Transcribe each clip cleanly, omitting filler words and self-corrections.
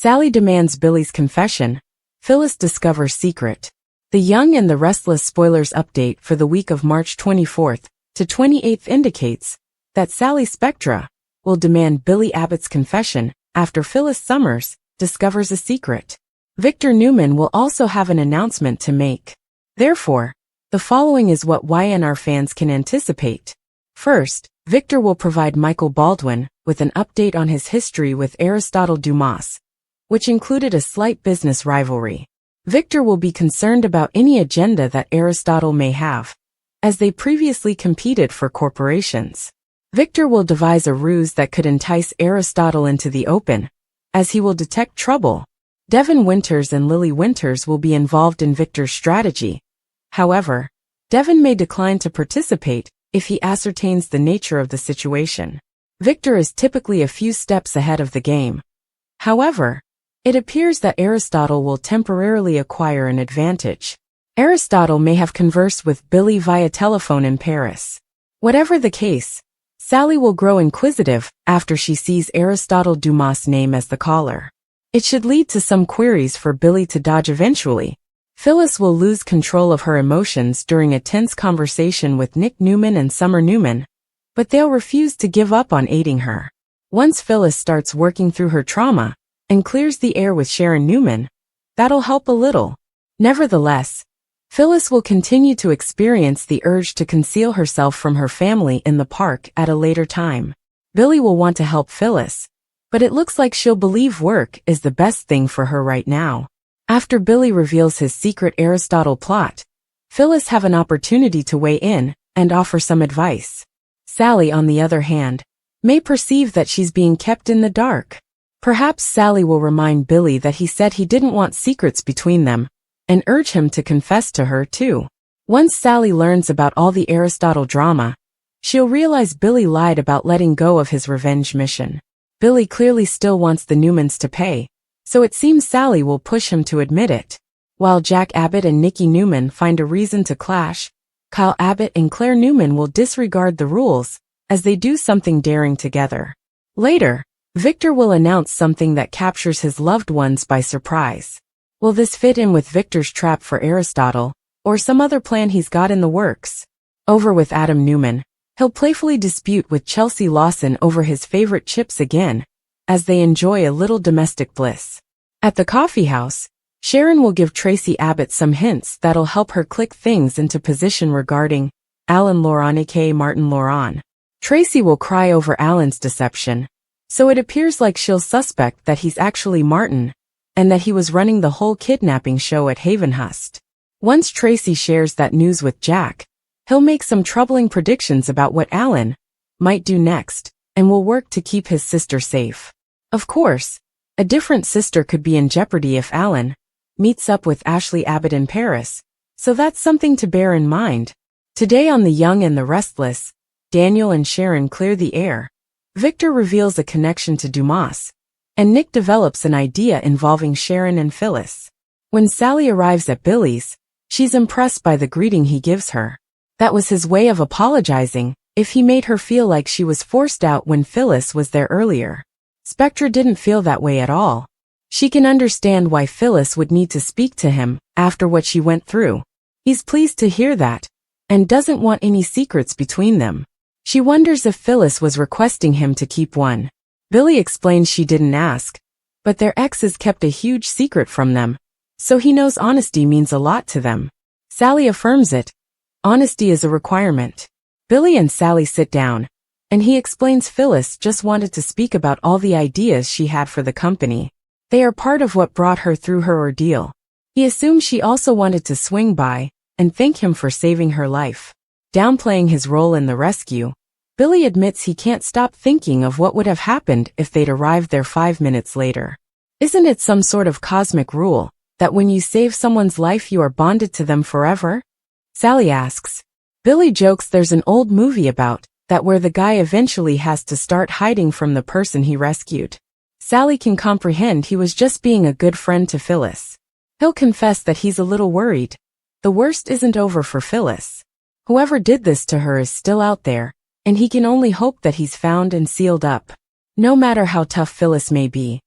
Sally demands Billy's confession. Phyllis discovers secret. The Young and the Restless spoilers update for the week of March 24th to 28th indicates that Sally Spectra will demand Billy Abbott's confession after Phyllis Summers discovers a secret. Victor Newman will also have an announcement to make. Therefore, the following is what YNR fans can anticipate. First, Victor will provide Michael Baldwin with an update on his history with Aristotle Dumas, which included a slight business rivalry. Victor will be concerned about any agenda that Aristotle may have, as they previously competed for corporations. Victor will devise a ruse that could entice Aristotle into the open, as he will detect trouble. Devon Winters and Lily Winters will be involved in Victor's strategy. However, Devon may decline to participate if he ascertains the nature of the situation. Victor is typically a few steps ahead of the game. However, it appears that Aristotle will temporarily acquire an advantage. Aristotle may have conversed with Billy via telephone in Paris. Whatever the case, Sally will grow inquisitive after she sees Aristotle Dumas' name as the caller. It should lead to some queries for Billy to dodge eventually. Phyllis will lose control of her emotions during a tense conversation with Nick Newman and Summer Newman, but they'll refuse to give up on aiding her. Once Phyllis starts working through her trauma and clears the air with Sharon Newman, that'll help a little. Nevertheless, Phyllis will continue to experience the urge to conceal herself from her family in the park at a later time. Billy will want to help Phyllis, but it looks like she'll believe work is the best thing for her right now. After Billy reveals his secret Aristotle plot, Phyllis have an opportunity to weigh in and offer some advice. Sally, on the other hand, may perceive that she's being kept in the dark. Perhaps Sally will remind Billy that he said he didn't want secrets between them, and urge him to confess to her too. Once Sally learns about all the Aristotle drama, she'll realize Billy lied about letting go of his revenge mission. Billy clearly still wants the Newmans to pay, so it seems Sally will push him to admit it. While Jack Abbott and Nikki Newman find a reason to clash, Kyle Abbott and Claire Newman will disregard the rules as they do something daring together. Later, Victor will announce something that captures his loved ones by surprise. Will this fit in with Victor's trap for Aristotle, or some other plan he's got in the works? Over with Adam Newman, he'll playfully dispute with Chelsea Lawson over his favorite chips again, as they enjoy a little domestic bliss. At the coffee house, Sharon will give Tracy Abbott some hints that'll help her click things into position regarding Alan Loran aka Martin Loran. Tracy will cry over Alan's deception, so it appears like she'll suspect that he's actually Martin, and that he was running the whole kidnapping show at Havenhurst. Once Tracy shares that news with Jack, he'll make some troubling predictions about what Alan might do next, and will work to keep his sister safe. Of course, a different sister could be in jeopardy if Alan meets up with Ashley Abbott in Paris, so that's something to bear in mind. Today on The Young and the Restless, Daniel and Sharon clear the air. Victor reveals a connection to Dumas, and Nick develops an idea involving Sharon and Phyllis. When Sally arrives at Billy's, she's impressed by the greeting he gives her. That was his way of apologizing if he made her feel like she was forced out when Phyllis was there earlier. Spectra didn't feel that way at all. She can understand why Phyllis would need to speak to him after what she went through. He's pleased to hear that, and doesn't want any secrets between them. She wonders if Phyllis was requesting him to keep one. Billy explains she didn't ask, but their exes kept a huge secret from them, so he knows honesty means a lot to them. Sally affirms it. Honesty is a requirement. Billy and Sally sit down, and he explains Phyllis just wanted to speak about all the ideas she had for the company. They are part of what brought her through her ordeal. He assumes she also wanted to swing by and thank him for saving her life. Downplaying his role in the rescue, Billy admits he can't stop thinking of what would have happened if they'd arrived there 5 minutes later. Isn't it some sort of cosmic rule that when you save someone's life you are bonded to them forever? Sally asks. Billy jokes there's an old movie about that where the guy eventually has to start hiding from the person he rescued. Sally can comprehend he was just being a good friend to Phyllis. He'll confess that he's a little worried. The worst isn't over for Phyllis. Whoever did this to her is still out there, and he can only hope that he's found and sealed up. No matter how tough Phyllis may be,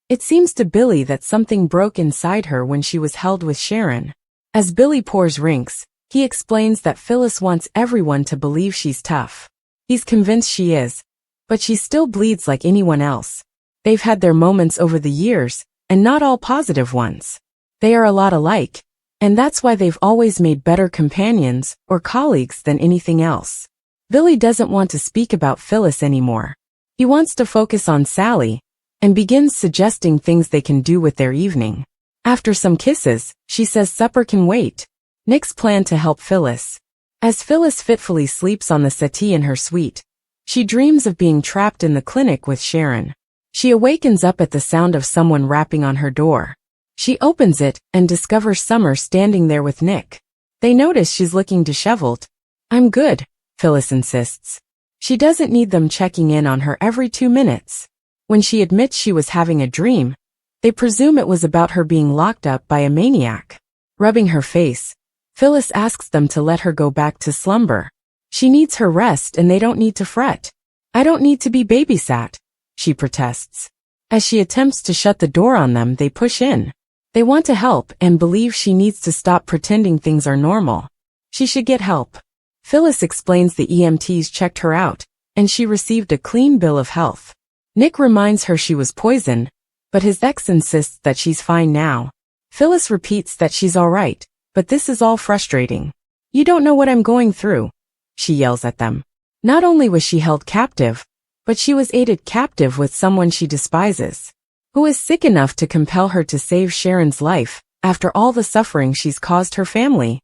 It seems to Billy that something broke inside her when she was held with Sharon. As Billy pours rinks, he explains that Phyllis wants everyone to believe she's tough. He's convinced she is, but she still bleeds like anyone else. They've had their moments over the years, and not all positive ones. They are a lot alike, and that's why they've always made better companions or colleagues than anything else. Billy doesn't want to speak about Phyllis anymore. He wants to focus on Sally, and begins suggesting things they can do with their evening. After some kisses, she says supper can wait. Nick's plan to help Phyllis. As Phyllis fitfully sleeps on the settee in her suite, she dreams of being trapped in the clinic with Sharon. She awakens up at the sound of someone rapping on her door. She opens it and discovers Summer standing there with Nick. They notice she's looking disheveled. "I'm good," Phyllis insists. She doesn't need them checking in on her every 2 minutes. When she admits she was having a dream, they presume it was about her being locked up by a maniac. Rubbing her face, Phyllis asks them to let her go back to slumber. She needs her rest and they don't need to fret. "I don't need to be babysat," she protests. As she attempts to shut the door on them, they push in. They want to help and believe she needs to stop pretending things are normal. She should get help. Phyllis explains the EMTs checked her out, and she received a clean bill of health. Nick reminds her she was poisoned, but his ex insists that she's fine now. Phyllis repeats that she's all right, but this is all frustrating. "You don't know what I'm going through," she yells at them. Not only was she held captive, but she was aided captive with someone she despises, who is sick enough to compel her to save Sharon's life after all the suffering she's caused her family.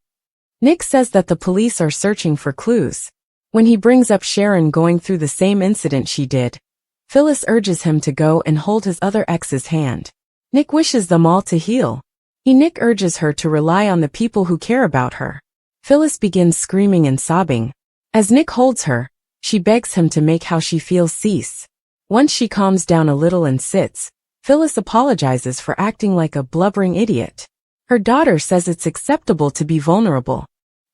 Nick says that the police are searching for clues. When he brings up Sharon going through the same incident she did, Phyllis urges him to go and hold his other ex's hand. Nick wishes them all to heal. Nick urges her to rely on the people who care about her. Phyllis begins screaming and sobbing. As Nick holds her, she begs him to make how she feels cease. Once she calms down a little and sits, Phyllis apologizes for acting like a blubbering idiot. Her daughter says it's acceptable to be vulnerable.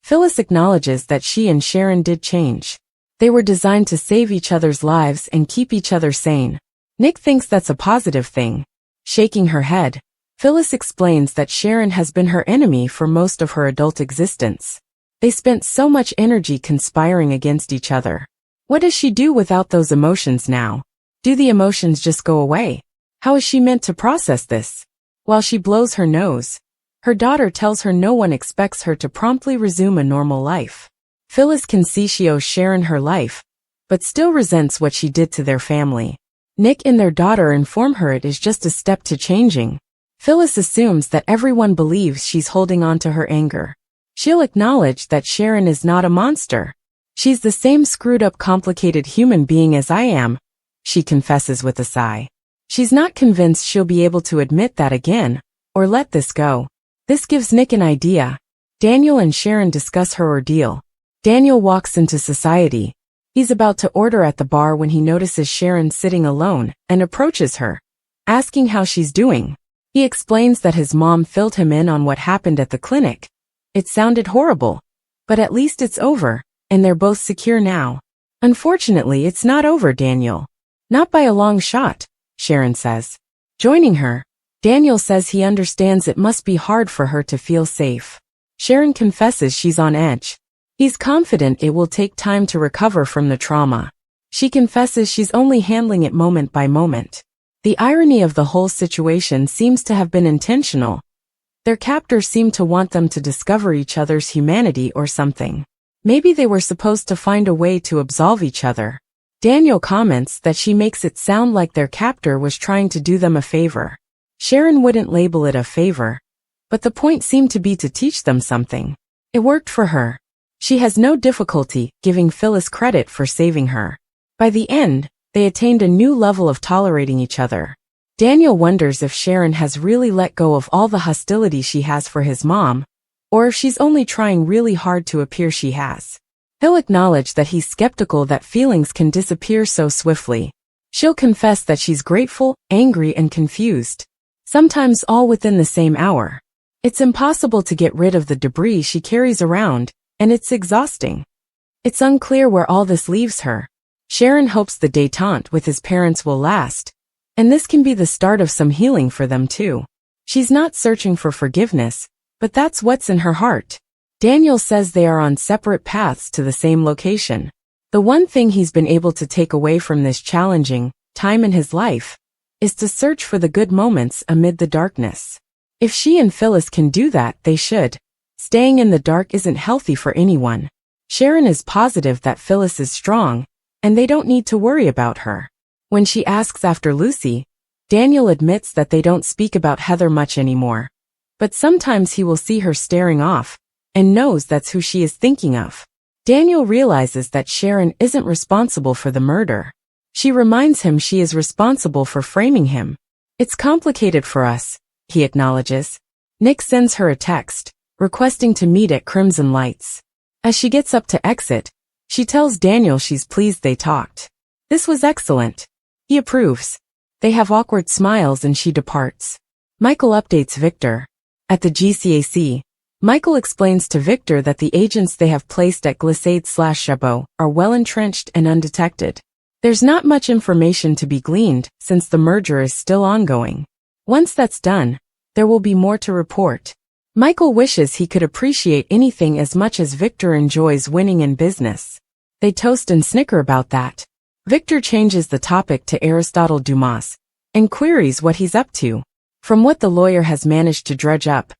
Phyllis acknowledges that she and Sharon did change. They were designed to save each other's lives and keep each other sane. Nick thinks that's a positive thing. Shaking her head, Phyllis explains that Sharon has been her enemy for most of her adult existence. They spent so much energy conspiring against each other. What does she do without those emotions now? Do the emotions just go away? How is she meant to process this? While she blows her nose, her daughter tells her no one expects her to promptly resume a normal life. Phyllis can see she owes Sharon her life, but still resents what she did to their family. Nick and their daughter inform her it is just a step to changing. Phyllis assumes that everyone believes she's holding on to her anger. She'll acknowledge that Sharon is not a monster. She's the same screwed-up complicated human being as I am, she confesses with a sigh. She's not convinced she'll be able to admit that again, or let this go. This gives Nick an idea. Daniel and Sharon discuss her ordeal. Daniel walks into society. He's about to order at the bar when he notices Sharon sitting alone and approaches her, asking how she's doing. He explains that his mom filled him in on what happened at the clinic. It sounded horrible, but at least it's over, and they're both secure now. Unfortunately, it's not over, Daniel. Not by a long shot, Sharon says. Joining her, Daniel says he understands it must be hard for her to feel safe. Sharon confesses she's on edge. He's confident it will take time to recover from the trauma. She confesses she's only handling it moment by moment. The irony of the whole situation seems to have been intentional. Their captors seem to want them to discover each other's humanity or something. Maybe they were supposed to find a way to absolve each other. Daniel comments that she makes it sound like their captor was trying to do them a favor. Sharon wouldn't label it a favor, but the point seemed to be to teach them something. It worked for her. She has no difficulty giving Phyllis credit for saving her. By the end, they attained a new level of tolerating each other. Daniel wonders if Sharon has really let go of all the hostility she has for his mom, or if she's only trying really hard to appear she has. He'll acknowledge that he's skeptical that feelings can disappear so swiftly. She'll confess that she's grateful, angry, and confused. Sometimes all within the same hour. It's impossible to get rid of the debris she carries around, and it's exhausting. It's unclear where all this leaves her. Sharon hopes the détente with his parents will last, And this can be the start of some healing for them too. She's not searching for forgiveness, but that's what's in her heart. Daniel says they are on separate paths to the same location. The one thing he's been able to take away from this challenging time in his life is to search for the good moments amid the darkness. If she and Phyllis can do that, they should. Staying in the dark isn't healthy for anyone. Sharon is positive that Phyllis is strong, and they don't need to worry about her. When she asks after Lucy, Daniel admits that they don't speak about Heather much anymore. But sometimes he will see her staring off, and knows that's who she is thinking of. Daniel realizes that Sharon isn't responsible for the murder. She reminds him she is responsible for framing him. It's complicated for us, he acknowledges. Nick sends her a text, requesting to meet at Crimson Lights. As she gets up to exit, she tells Daniel she's pleased they talked. This was excellent. He approves. They have awkward smiles and she departs. Michael updates Victor. At the GCAC, Michael explains to Victor that the agents they have placed at Glissade/Chabot are well entrenched and undetected. There's not much information to be gleaned since the merger is still ongoing. Once that's done, there will be more to report. Michael wishes he could appreciate anything as much as Victor enjoys winning in business. They toast and snicker about that. Victor changes the topic to Aristotle Dumas and queries what he's up to. From what the lawyer has managed to dredge up,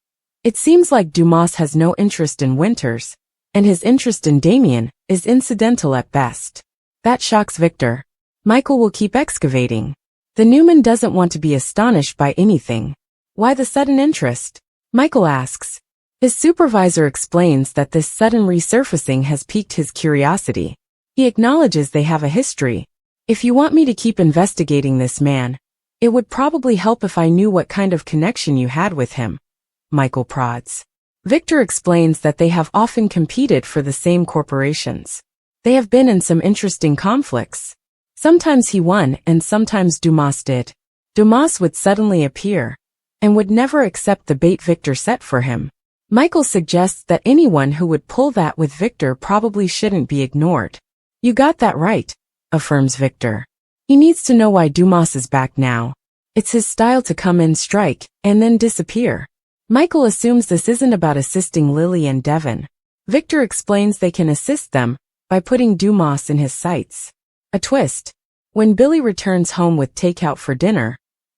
it seems like Dumas has no interest in Winters, and his interest in Damien is incidental at best. That shocks Victor. Michael will keep excavating. The Newman doesn't want to be astonished by anything. Why the sudden interest? Michael asks. His supervisor explains that this sudden resurfacing has piqued his curiosity. He acknowledges they have a history. If you want me to keep investigating this man, it would probably help if I knew what kind of connection you had with him. Michael prods. Victor explains that they have often competed for the same corporations. They have been in some interesting conflicts. Sometimes he won and sometimes Dumas did. Dumas would suddenly appear and would never accept the bait Victor set for him. Michael suggests that anyone who would pull that with Victor probably shouldn't be ignored. You got that right, affirms Victor. He needs to know why Dumas is back now. It's his style to come in, strike, and then disappear. Michael assumes this isn't about assisting Lily and Devon. Victor explains they can assist them by putting Dumas in his sights. A twist. When Billy returns home with takeout for dinner,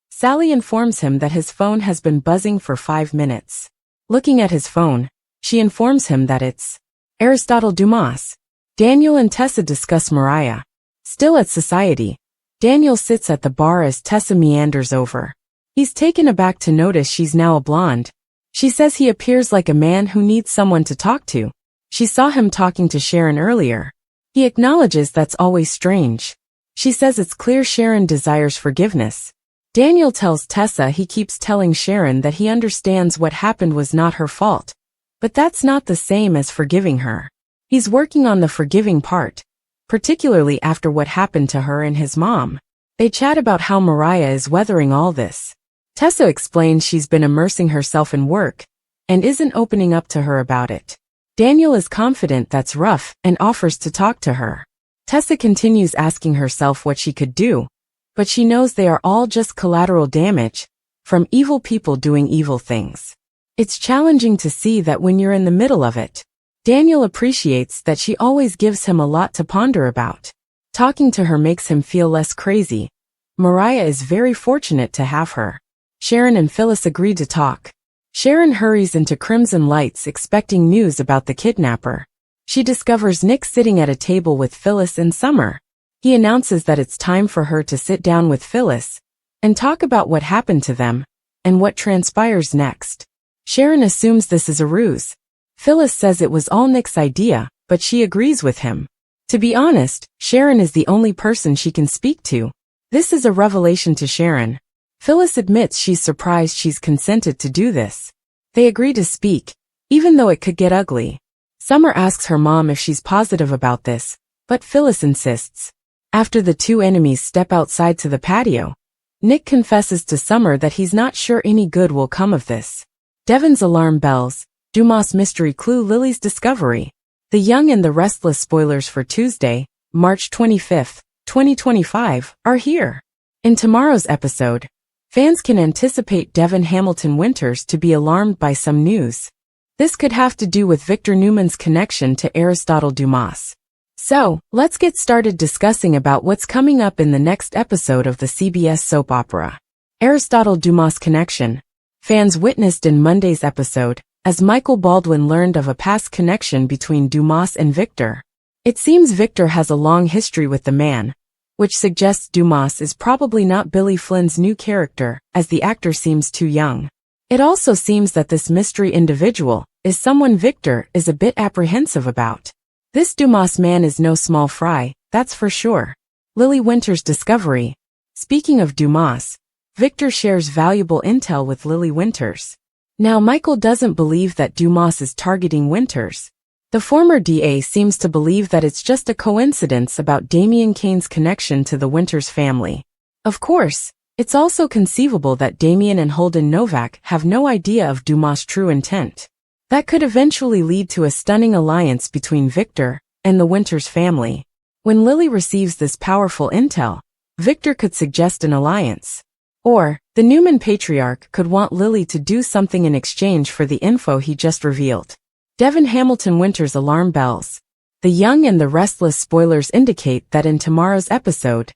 Sally informs him that his phone has been buzzing for 5 minutes. Looking at his phone, she informs him that it's Aristotle Dumas. Daniel and Tessa discuss Mariah. Still at society, Daniel sits at the bar as Tessa meanders over. He's taken aback to notice she's now a blonde. She says he appears like a man who needs someone to talk to. She saw him talking to Sharon earlier. He acknowledges that's always strange. She says it's clear Sharon desires forgiveness. Daniel tells Tessa he keeps telling Sharon that he understands what happened was not her fault. But that's not the same as forgiving her. He's working on the forgiving part, particularly after what happened to her and his mom. They chat about how Mariah is weathering all this. Tessa explains she's been immersing herself in work and isn't opening up to her about it. Daniel is confident that's rough and offers to talk to her. Tessa continues asking herself what she could do, but she knows they are all just collateral damage from evil people doing evil things. It's challenging to see that when you're in the middle of it. Daniel appreciates that she always gives him a lot to ponder about. Talking to her makes him feel less crazy. Mariah is very fortunate to have her. Sharon and Phyllis agree to talk. Sharon hurries into Crimson Lights expecting news about the kidnapper. She discovers Nick sitting at a table with Phyllis and Summer. He announces that it's time for her to sit down with Phyllis and talk about what happened to them and what transpires next. Sharon assumes this is a ruse. Phyllis says it was all Nick's idea, but she agrees with him. To be honest, Sharon is the only person she can speak to. This is a revelation to Sharon. Phyllis admits she's surprised she's consented to do this. They agree to speak, even though it could get ugly. Summer asks her mom if she's positive about this, but Phyllis insists. After the two enemies step outside to the patio, Nick confesses to Summer that he's not sure any good will come of this. Devon's alarm bells. Dumas' mystery clue, Lily's discovery. The Young and the Restless spoilers for Tuesday, March 25, 2025, are here. In tomorrow's episode, fans can anticipate Devon Hamilton Winters to be alarmed by some news. This could have to do with Victor Newman's connection to Aristotle Dumas. So, let's get started discussing about what's coming up in the next episode of the CBS soap opera. Aristotle Dumas connection. Fans witnessed in Monday's episode, as Michael Baldwin learned of a past connection between Dumas and Victor. It seems Victor has a long history with the man, which suggests Dumas is probably not Billy Flynn's new character, as the actor seems too young. It also seems that this mystery individual is someone Victor is a bit apprehensive about. This Dumas man is no small fry, that's for sure. Lily Winters' discovery. Speaking of Dumas, Victor shares valuable intel with Lily Winters. Now Michael doesn't believe that Dumas is targeting Winters. The former DA seems to believe that it's just a coincidence about Damian Kane's connection to the Winters family. Of course, it's also conceivable that Damian and Holden Novak have no idea of Dumas' true intent. That could eventually lead to a stunning alliance between Victor and the Winters family. When Lily receives this powerful intel, Victor could suggest an alliance. Or, the Newman patriarch could want Lily to do something in exchange for the info he just revealed. Devon Hamilton Winters alarm bells. The Young and the Restless spoilers indicate that in tomorrow's episode,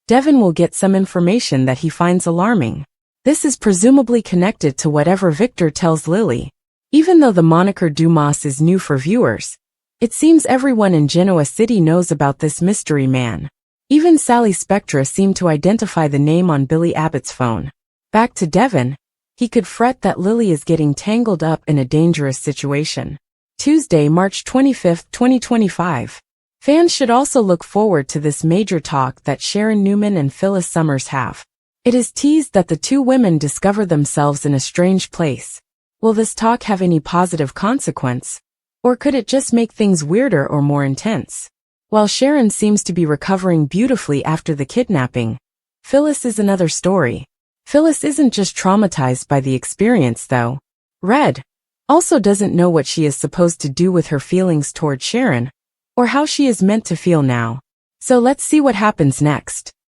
Devon will get some information that he finds alarming. This is presumably connected to whatever Victor tells Lily. Even though the moniker Dumas is new for viewers, it seems everyone in Genoa City knows about this mystery man. Even Sally Spectra seemed to identify the name on Billy Abbott's phone. Back to Devon, he could fret that Lily is getting tangled up in a dangerous situation. Tuesday, March 25, 2025. Fans should also look forward to this major talk that Sharon Newman and Phyllis Summers have. It is teased that the two women discover themselves in a strange place. Will this talk have any positive consequence? Or could it just make things weirder or more intense? While Sharon seems to be recovering beautifully after the kidnapping, Phyllis is another story. Phyllis isn't just traumatized by the experience though. Red also doesn't know what she is supposed to do with her feelings toward Sharon, or how she is meant to feel now. So let's see what happens next.